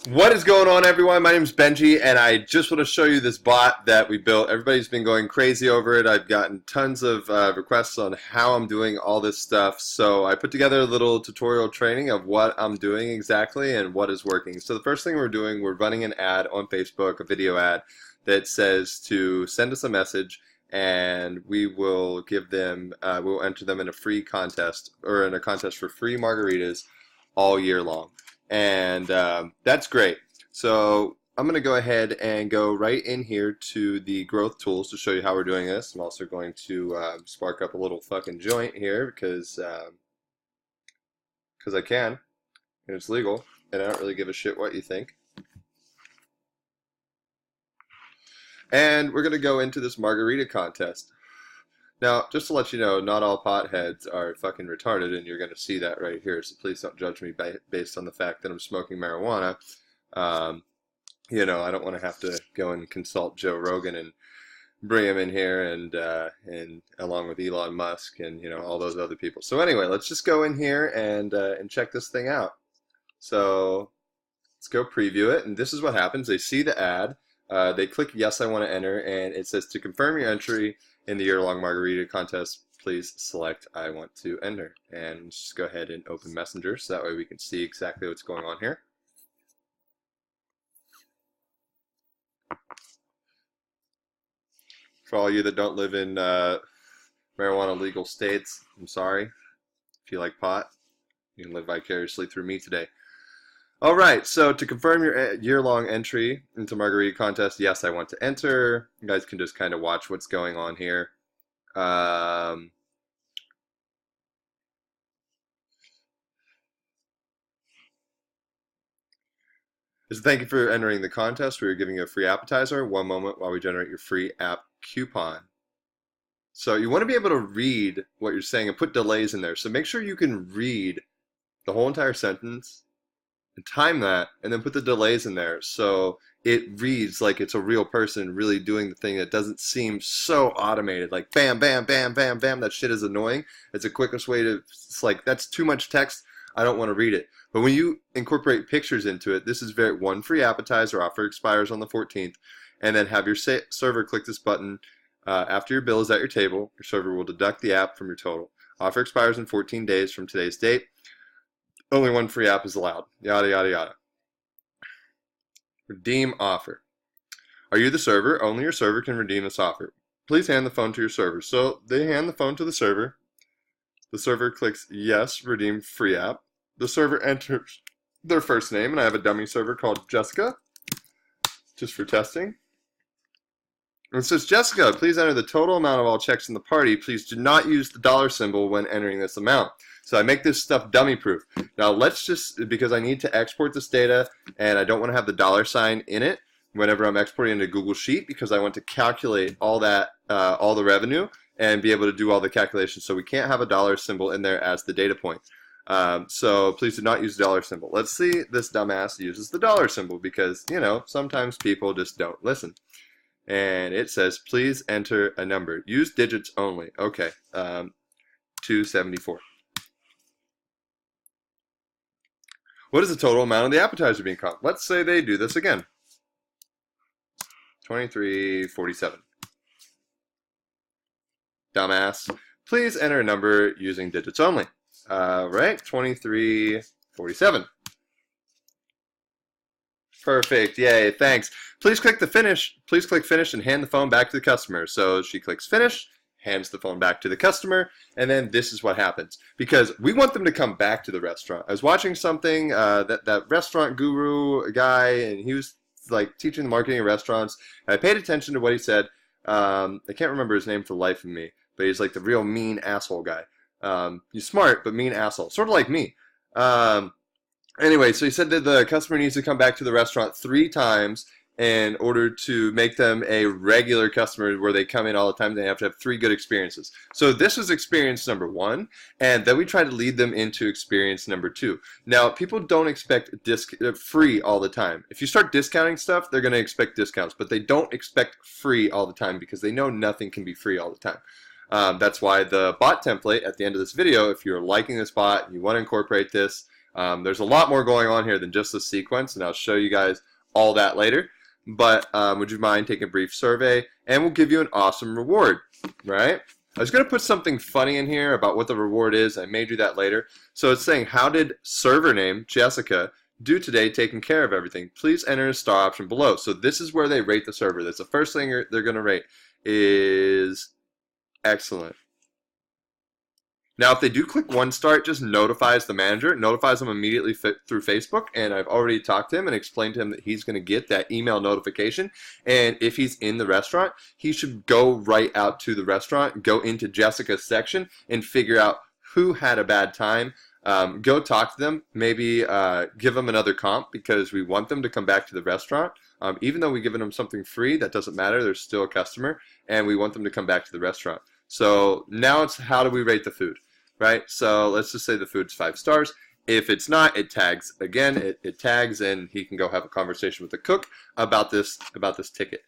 What is going on, everyone? My name is Benji, and I just want to show you this bot that we built. Everybody's been going crazy over it. I've gotten tons of requests on how I'm doing all this stuff, so I put together a little tutorial training of what I'm doing exactly and what is working. So the first thing we're doing, we're running an ad on Facebook, a video ad, that says to send us a message, and we will give them, we'll enter them in a free contest, or in a contest for free margaritas all year long. And that's great. So I'm going to go ahead and go right in here to the growth tools to show you how we're doing this. I'm also going to spark up a little fucking joint here because I can, and it's legal, and I don't really give a shit what you think. And we're going to go into this margarita contest. Now, just to let you know, not all potheads are fucking retarded, and you're going to see that right here, so please don't judge me based on the fact that I'm smoking marijuana. You know, I don't want to have to go and consult Joe Rogan and bring him in here and along with Elon Musk and, you know, all those other people. So anyway, let's just go in here and check this thing out. So let's go preview it, and this is what happens. They see the ad, they click yes, I want to enter, and it says to confirm your entry in the year-long margarita contest, please select I want to enter. And just go ahead and open Messenger so that way we can see exactly what's going on here. For all you that don't live in marijuana legal states, I'm sorry. If you like pot, you can live vicariously through me today. Alright, so to confirm your year-long entry into Margarita Contest, yes, I want to enter. You guys can just kind of watch what's going on here. Thank you for entering the contest. We are giving you a free appetizer. One moment while we generate your free app coupon. So you want to be able to read what you're saying and put delays in there. So make sure you can read the whole entire sentence and time that, and then put the delays in there so it reads like it's a real person really doing the thing. That doesn't seem so automated, like bam, bam, bam, bam, bam. That shit is annoying. It's the quickest way to, it's like, that's too much text. I don't want to read it. But when you incorporate pictures into it, this is one free appetizer. Offer expires on the 14th. And then have your server click this button after your bill is at your table. Your server will deduct the app from your total. Offer expires in 14 days from today's date. Only one free app is allowed. Yada, yada, yada. Redeem offer. Are you the server? Only your server can redeem this offer. Please hand the phone to your server. So they hand the phone to the server. The server clicks yes, redeem free app. The server enters their first name, and I have a dummy server called Jessica, just for testing. And it says, Jessica, please enter the total amount of all checks in the party. Please do not use the dollar symbol when entering this amount. So I make this stuff dummy proof. Now let's just, because I need to export this data and I don't want to have the dollar sign in it whenever I'm exporting into Google Sheet, because I want to calculate all that, all the revenue and be able to do all the calculations. So we can't have a dollar symbol in there as the data point. So please do not use the dollar symbol. Let's see this dumbass uses the dollar symbol because, you know, sometimes people just don't listen. And it says, please enter a number. Use digits only. Okay, 274. What is the total amount of the appetizer being comped? Let's say they do this again. 2347. Dumbass. Please enter a number using digits only. Right, 2347. Perfect. Yay, thanks. Please click finish and hand the phone back to the customer. So she clicks finish, hands the phone back to the customer, and then this is what happens. Because we want them to come back to the restaurant. I was watching something, that restaurant guru guy, and he was like teaching the marketing of restaurants. And I paid attention to what he said. I can't remember his name for the life of me, but he's like the real mean asshole guy. He's smart, but mean asshole. Sort of like me. Anyway, so he said that the customer needs to come back to the restaurant 3 times in order to make them a regular customer where they come in all the time. They have to have 3 good experiences. So this was experience number 1, and then we try to lead them into experience number 2. Now, people don't expect free all the time. If you start discounting stuff, they're going to expect discounts, but they don't expect free all the time because they know nothing can be free all the time. That's why the bot template at the end of this video, if you're liking this bot and you want to incorporate this, There's a lot more going on here than just the sequence, and I'll show you guys all that later. But would you mind taking a brief survey, and we'll give you an awesome reward, right? I was going to put something funny in here about what the reward is. I may do that later. So it's saying, how did server name Jessica do today taking care of everything? Please enter a star option below. So this is where they rate the server. That's the first thing they're going to rate is excellent. Now, if they do click 1 star, it just notifies the manager. It notifies them immediately through Facebook, and I've already talked to him and explained to him that he's going to get that email notification, and if he's in the restaurant, he should go right out to the restaurant, go into Jessica's section, and figure out who had a bad time. Go talk to them, maybe give them another comp, because we want them to come back to the restaurant. Even though we've given them something free, that doesn't matter. They're still a customer, and we want them to come back to the restaurant. So now it's how do we rate the food, right? So let's just say the food's 5 stars. If it's not, it tags again. It tags, and he can go have a conversation with the cook about this ticket,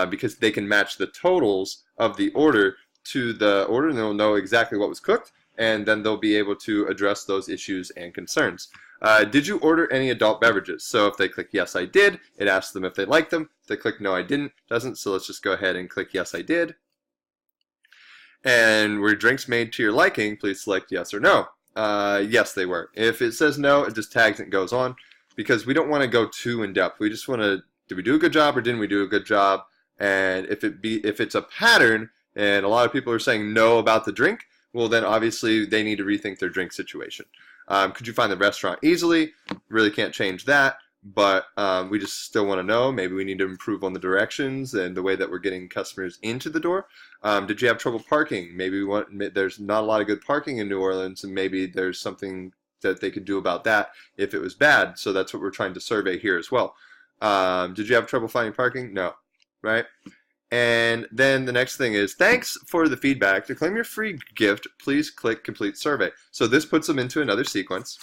because they can match the totals of the order to the order, and they'll know exactly what was cooked, and then they'll be able to address those issues and concerns. Did you order any adult beverages? So if they click yes, I did, it asks them if they like them. If they click no, I didn't, doesn't. So let's just go ahead and click yes, I did. And were drinks made to your liking? Please select yes or no. Yes, they were. If it says no, it just tags and goes on, because we don't want to go too in depth. We just want to, did we do a good job or didn't we do a good job? And if it's a pattern and a lot of people are saying no about the drink, well then obviously they need to rethink their drink situation. Could you find the restaurant easily? Really can't change that. But we just still want to know. Maybe we need to improve on the directions and the way that we're getting customers into the door. Did you have trouble parking? Maybe there's not a lot of good parking in New Orleans, and maybe there's something that they could do about that if it was bad. So that's what we're trying to survey here as well. Did you have trouble finding parking? No, right? And then the next thing is, thanks for the feedback. To claim your free gift, please click complete survey. So this puts them into another sequence.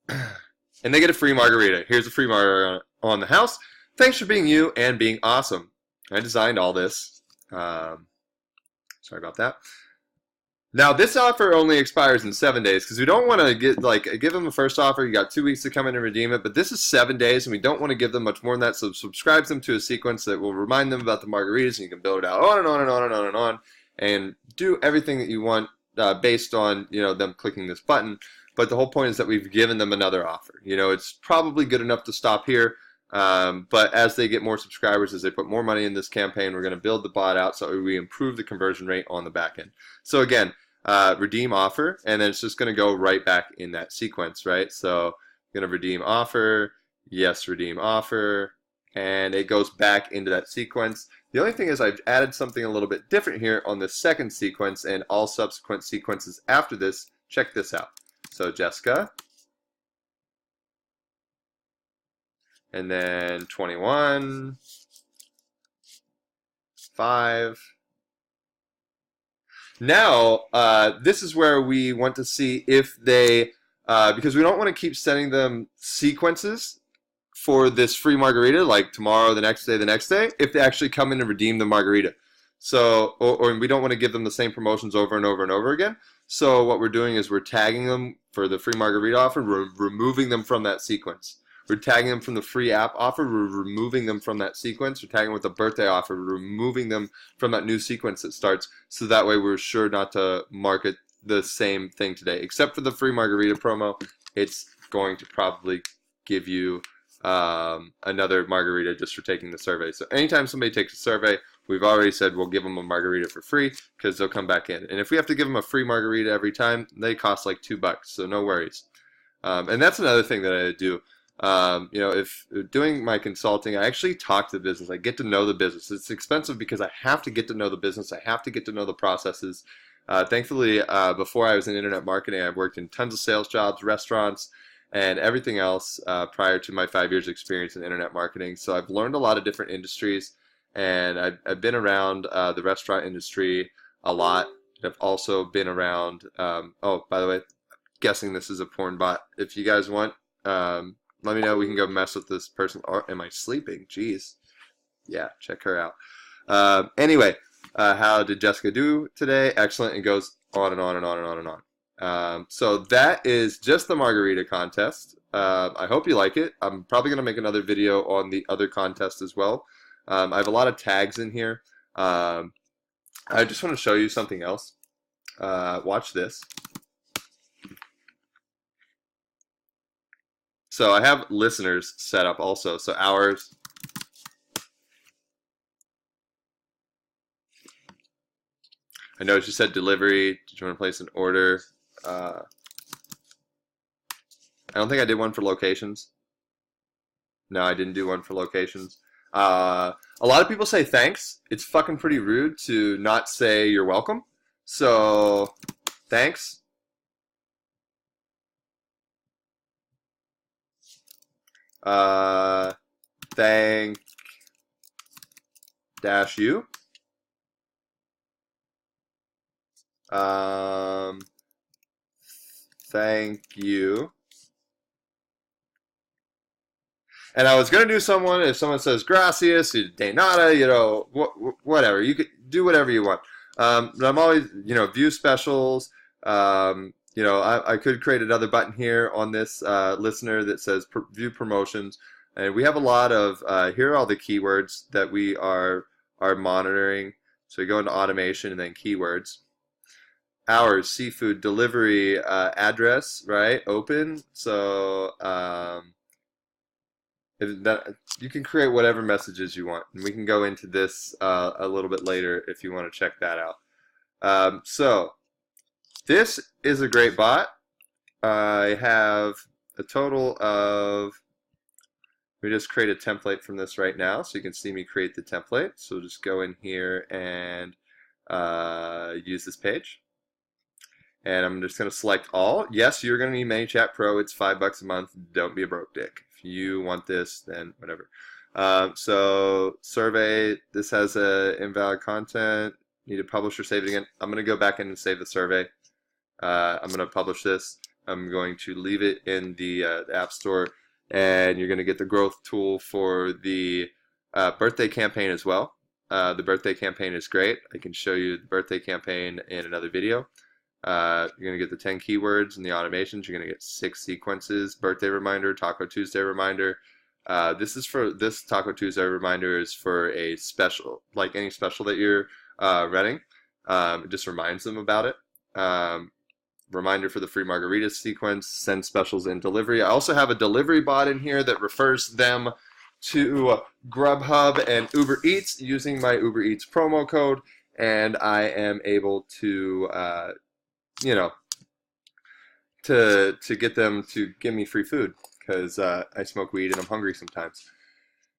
And they get a free margarita. Here's a free margarita on the house. Thanks for being you and being awesome. I designed all this. Sorry about that. Now this offer only expires in 7 days, because we don't want to give them a first offer. You got 2 weeks to come in and redeem it, but this is 7 days, and we don't want to give them much more than that. So subscribe them to a sequence that will remind them about the margaritas, and you can build it out on and on and on and on and on, and do everything that you want based on them clicking this button. But the whole point is that we've given them another offer. It's probably good enough to stop here. But as they get more subscribers, as they put more money in this campaign, we're going to build the bot out so we improve the conversion rate on the back end. So again, redeem offer, and then it's just going to go right back in that sequence, right? So I'm going to redeem offer, yes, redeem offer, and it goes back into that sequence. The only thing is I've added something a little bit different here on the second sequence, and all subsequent sequences after this. Check this out. So Jessica, and then 21, 5. Now, this is where we want to see if they, because we don't want to keep sending them sequences for this free margarita, like tomorrow, the next day, if they actually come in and redeem the margarita. So, or we don't want to give them the same promotions over and over and over again. So what we're doing is we're tagging them for the free margarita offer, we're removing them from that sequence. We're tagging them from the free app offer, we're removing them from that sequence. We're tagging them with the birthday offer, we're removing them from that new sequence that starts, so that way we're sure not to market the same thing today. Except for the free margarita promo, it's going to probably give you another margarita just for taking the survey. So anytime somebody takes a survey, we've already said we'll give them a margarita for free, because they'll come back in. And if we have to give them a free margarita every time, they cost like $2, so no worries. And that's another thing that I do. If doing my consulting, I actually talk to the business. I get to know the business. It's expensive because I have to get to know the business. I have to get to know the processes. Thankfully, before I was in internet marketing, I worked in tons of sales jobs, restaurants, and everything else prior to my 5 years experience in internet marketing. So I've learned a lot of different industries. And I've been around the restaurant industry a lot. I've also been around, oh, by the way, guessing this is a porn bot. If you guys want, let me know. We can go mess with this person. Or am I sleeping? Jeez. Yeah, check her out. Anyway, how did Jessica do today? Excellent. And goes on and on and on and on and on. So that is just the margarita contest. I hope you like it. I'm probably going to make another video on the other contest as well. I have a lot of tags in here. I just want to show you something else. Watch this. So I have listeners set up also. So hours. I noticed you said delivery. Did you want to place an order? I don't think I did one for locations. No, I didn't do one for locations. A lot of people say thanks. It's fucking pretty rude to not say you're welcome. So, thanks. Thank dash you. Thank you. And I was gonna do someone if someone says gracias, de nada, you know, whatever. You could do whatever you want. But I'm always, you know, view specials. You know, I could create another button here on this listener that says view promotions, and we have a lot of here are all the keywords that we are monitoring. So we go into automation and then keywords. Hours, seafood, delivery, address, right? Open. So you can create whatever messages you want, and we can go into this a little bit later if you want to check that out. So this is a great bot. I have a total of, we just create a template from this right now, so you can see me create the template. So we'll just go in here and use this page. And I'm just going to select all. Yes, you're going to need ManyChat Pro. It's $5 a month. Don't be a broke dick. If you want this, then whatever. So survey. This has invalid content. Need to publish or save it again. I'm going to go back in and save the survey. I'm going to publish this. I'm going to leave it in the App Store. And you're going to get the growth tool for the birthday campaign as well. The birthday campaign is great. I can show you the birthday campaign in another video. You're going to get the 10 keywords and the automations. You're going to get 6 sequences, birthday reminder, Taco Tuesday reminder. This Taco Tuesday reminder is for a special, like any special that you're running. It just reminds them about it. Reminder for the free margarita sequence, send specials in delivery. I also have a delivery bot in here that refers them to Grubhub and Uber Eats using my Uber Eats promo code, and I am able to you know, to get them to give me free food because I smoke weed and I'm hungry sometimes.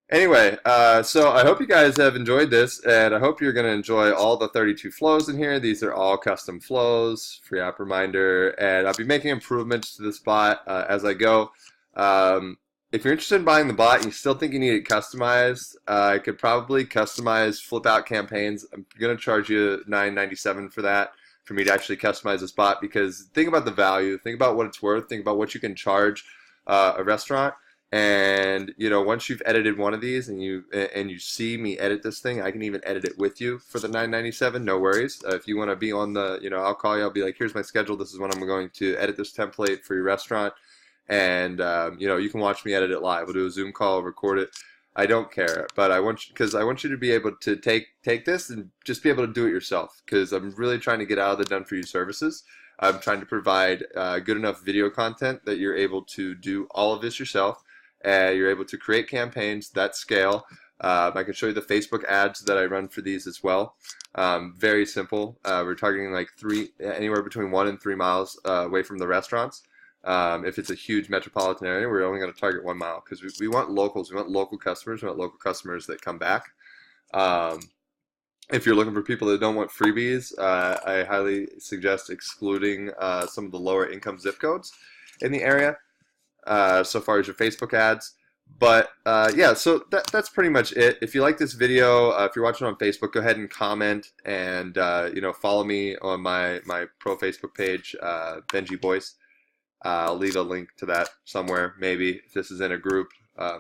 Anyway, so I hope you guys have enjoyed this, and I hope you're going to enjoy all the 32 flows in here. These are all custom flows, free app reminder, and I'll be making improvements to this bot as I go. If you're interested in buying the bot and you still think you need it customized, I could probably customize flip out campaigns. I'm going to charge you $9.97 for that, for me to actually customize this bot, because think about the value, think about what it's worth, think about what you can charge a restaurant, and you know, once you've edited one of these and you see me edit this thing, I can even edit it with you for the $9.97. No worries. If you want to be on the, you know, I'll call you. I'll be like, here's my schedule. This is when I'm going to edit this template for your restaurant, and you know, you can watch me edit it live. We'll do a Zoom call, record it. I don't care, but I want you, because I want you to be able to take this and just be able to do it yourself, because I'm really trying to get out of the done for you services. I'm trying to provide good enough video content that you're able to do all of this yourself. You're able to create campaigns that scale. I can show you the Facebook ads that I run for these as well. Very simple. We're targeting like anywhere between 1 and 3 miles away from the restaurants. If it's a huge metropolitan area, we're only going to target 1 mile, because we want locals. We want local customers. We want local customers that come back. If you're looking for people that don't want freebies, I highly suggest excluding some of the lower income zip codes in the area so far as your Facebook ads. But yeah, so that's pretty much it. If you like this video, if you're watching on Facebook, go ahead and comment, and you know, follow me on my pro Facebook page, Benji Boyce. I'll leave a link to that somewhere, maybe, if this is in a group.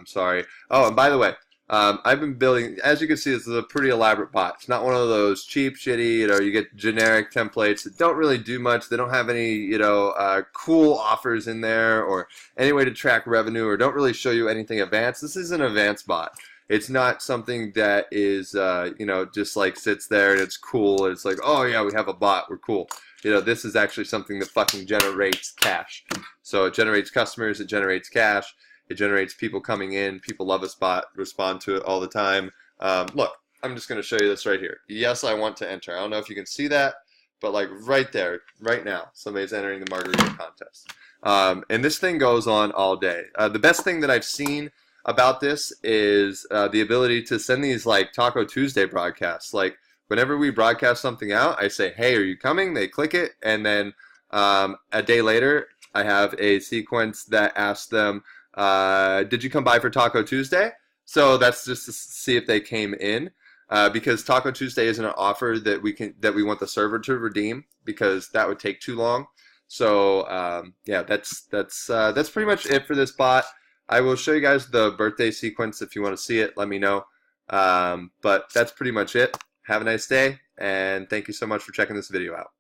Sorry. Oh, and by the way, I've been building, as you can see, this is a pretty elaborate bot. It's not one of those cheap, shitty, you get generic templates that don't really do much. They don't have any, cool offers in there or any way to track revenue or don't really show you anything advanced. This is an advanced bot. It's not something that is, just like sits there and it's cool. And it's like, oh yeah, we have a bot, we're cool. This is actually something that fucking generates cash. So it generates customers, it generates cash. It generates people coming in. People love a spot, respond to it all the time. Look, I'm just going to show you this right here. Yes, I want to enter. I don't know if you can see that, but like right there, right now, somebody's entering the margarita contest. And this thing goes on all day. The best thing that I've seen about this is the ability to send these like Taco Tuesday broadcasts. Like whenever we broadcast something out, I say, hey, are you coming? They click it. And then a day later, I have a sequence that asks them, did you come by for Taco Tuesday? So that's just to see if they came in, because Taco Tuesday isn't an offer that we want the server to redeem because that would take too long. So yeah, that's pretty much it for this bot. I will show you guys the birthday sequence if you want to see it. Let me know. But that's pretty much it. Have a nice day, and thank you so much for checking this video out.